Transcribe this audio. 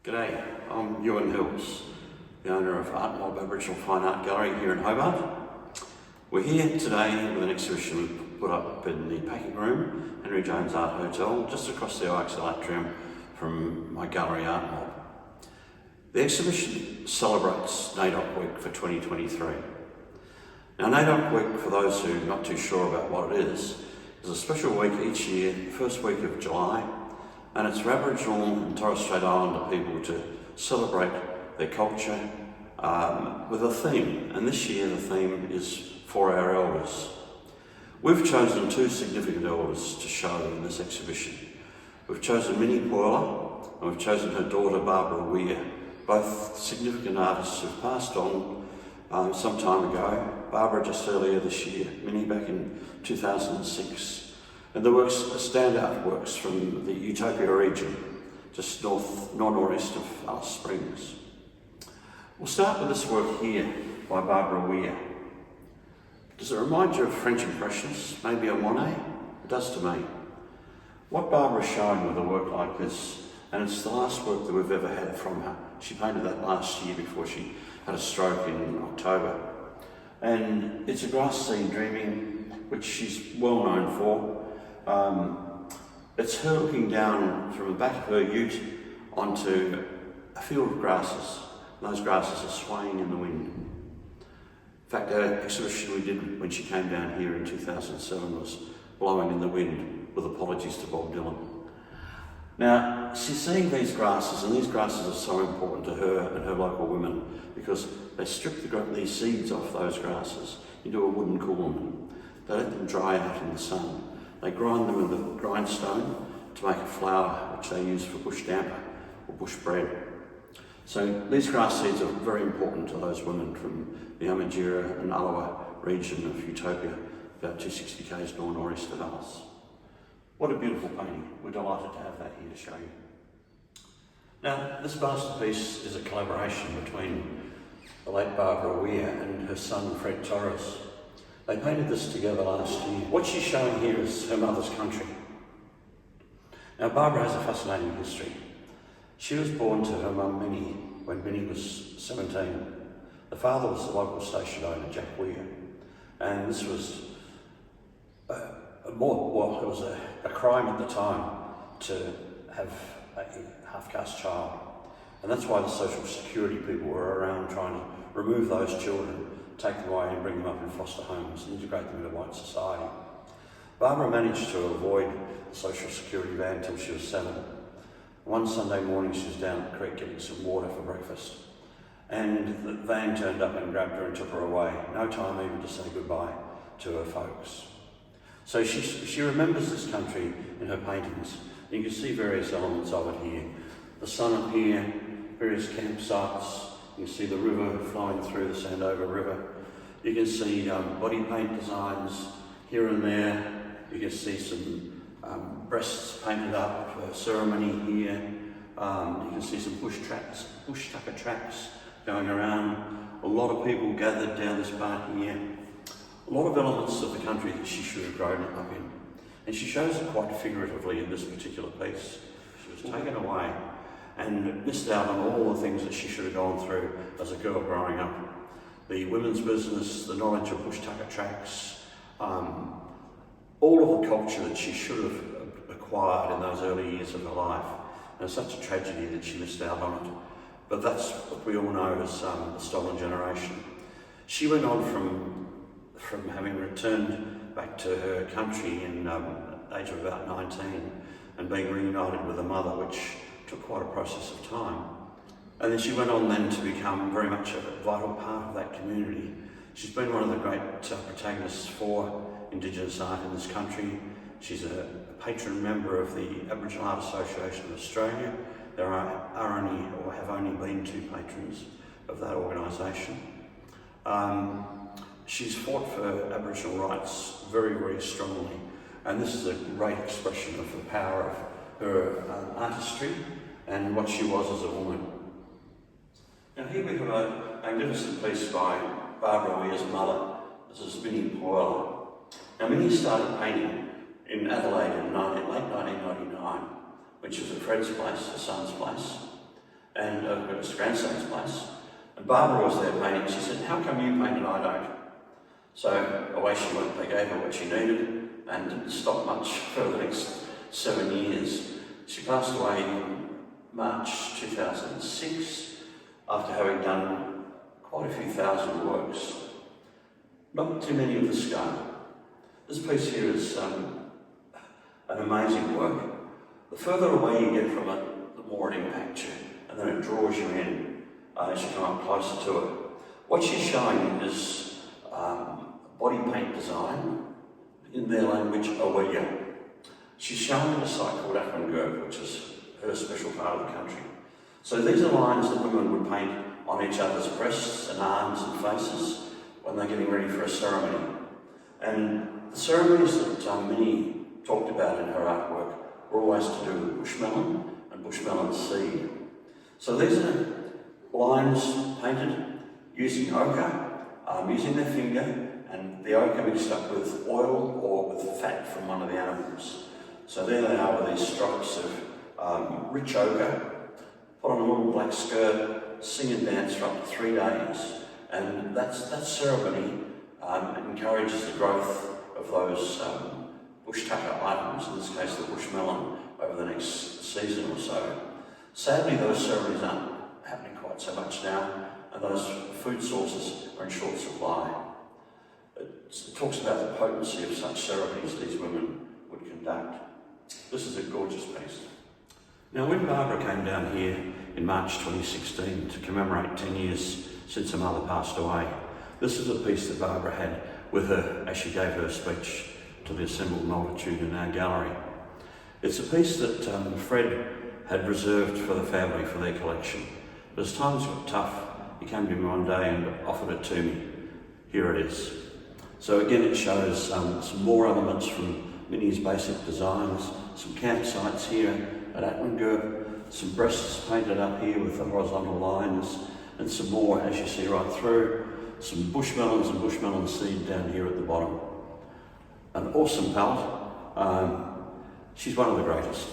G'day, I'm Euan Hills, the owner of Art Mob Aboriginal Fine Art Gallery here in Hobart. We're here today with an exhibition we put up in the packing room, Henry Jones Art Hotel, just across the OX atrium from my gallery Art Mob. The exhibition celebrates NAIDOC Week for 2023. Now NAIDOC Week, for those who are not too sure about what it is a special week each year, the first week of July, and it's for Aboriginal and Torres Strait Islander people to celebrate their culture with a theme, and this year the theme is for our elders. We've chosen two significant elders to show in this exhibition. We've chosen Minnie Pwerle and we've chosen her daughter Barbara Weir, both significant artists who've passed on some time ago. Barbara just earlier this year, Minnie back in 2006. And the works are standout works from the Utopia region, just northeast of Alice Springs. We'll start with this work here by Barbara Weir. Does it remind you of French Impressionists, maybe a Monet? It does to me. What Barbara's showing with a work like this, and it's the last work that we've ever had from her. She painted that last year before she had a stroke in October. And it's a grass scene, Dreaming, which she's well known for. It's her looking down from the back of her ute onto a field of grasses. And those grasses are swaying in the wind. In fact, our exhibition we did when she came down here in 2007 was Blowing in the Wind, with apologies to Bob Dylan. Now, she's seeing these grasses, and these grasses are so important to her and her local women because they strip these seeds off those grasses into a wooden corn. They let them dry out in the sun. They grind them with a grindstone to make a flour which they use for bush damper or bush bread. So these grass seeds are very important to those women from the Amagira and Alawa region of Utopia, about 260 k's north-northeast of Alice. What a beautiful painting. We're delighted to have that here to show you. Now, this masterpiece is a collaboration between the late Barbara Weir and her son Fred Torres. They painted this together last year. What she's showing here is her mother's country. Now, Barbara has a fascinating history. She was born to her mum Minnie when Minnie was 17. The father was the local station owner, Jack Weir, and this was it was a crime at the time to have a half-caste child, and that's why the social security people were around trying to remove those children, take them away and bring them up in foster homes and integrate them into white society. Barbara managed to avoid the social security van until she was 7. One Sunday morning she was down at the creek getting some water for breakfast, and the van turned up and grabbed her and took her away. No time even to say goodbye to her folks. So she remembers this country in her paintings. You can see various elements of it here. The sun up here, various campsites. You can see the river flowing through the Sandover River. You can see body paint designs here and there. You can see some breasts painted up for ceremony here. You can see some bush tucker tracks going around. A lot of people gathered down this part here. A lot of elements of the country that she should have grown up in. And she shows it quite figuratively in this particular piece. She was taken away and missed out on all the things that she should have gone through as a girl growing up. The women's business, the knowledge of bush tucker tracks, all of the culture that she should have acquired in those early years of her life. And it's such a tragedy that she missed out on it. But that's what we all know as the stolen generation. She went on from having returned back to her country in the age of about 19 and being reunited with her mother, which took quite a process of time. And then she went on then to become very much a vital part of that community. She's been one of the great protagonists for Indigenous art in this country. She's a patron member of the Aboriginal Art Association of Australia. There are only, or have only been 2 patrons of that organisation. She's fought for Aboriginal rights very, very strongly, and this is a great expression of the power of her artistry and what she was as a woman. Now here we have a magnificent piece by Barbara Weir's mother. This is Minnie Pwerle. Now Minnie started painting in Adelaide in late 1999, when she was at Fred's place, her son's place, and at his grandson's place. And Barbara was there painting. She said, "How come you paint and I don't?" So away she went. They gave her what she needed and didn't stop much for the next 7 years. She passed away in March 2006 after having done quite a few thousand works. Not too many of the scale. This piece here is an amazing work. The further away you get from it, the more it impacts you, and then it draws you in as you come up closer to it. What she's showing is body paint design, in their language, Auwelia. She's showing at a site called Utopia, which is her special part of the country. So these are lines that women would paint on each other's breasts and arms and faces when they're getting ready for a ceremony. And the ceremonies that Minnie talked about in her artwork were always to do with bushmelon and bushmelon seed. So these are lines painted using ochre, using their finger, and the ochre mixed up with oil or with fat from one of the animals. So there they are with these stripes of rich ochre, put on a little black skirt, sing and dance for up to 3 days. And that ceremony encourages the growth of those bush tucker items, in this case the bushmelon, over the next season or so. Sadly, those ceremonies aren't happening quite so much now, and those food sources are in short supply. It talks about the potency of such ceremonies these women would conduct. This is a gorgeous piece. Now, when Barbara came down here in March 2016 to commemorate 10 years since her mother passed away, this is a piece that Barbara had with her as she gave her speech to the assembled multitude in our gallery. It's a piece that Fred had reserved for the family for their collection. But as times got tough, he came to me one day and offered it to me. Here it is. So again, it shows some more elements from Minnie's basic designs, some campsites here at Atwingurp, some breasts painted up here with the horizontal lines, and some more, as you see right through, some bushmelons and bushmelon seed down here at the bottom. An awesome palette. She's one of the greatest.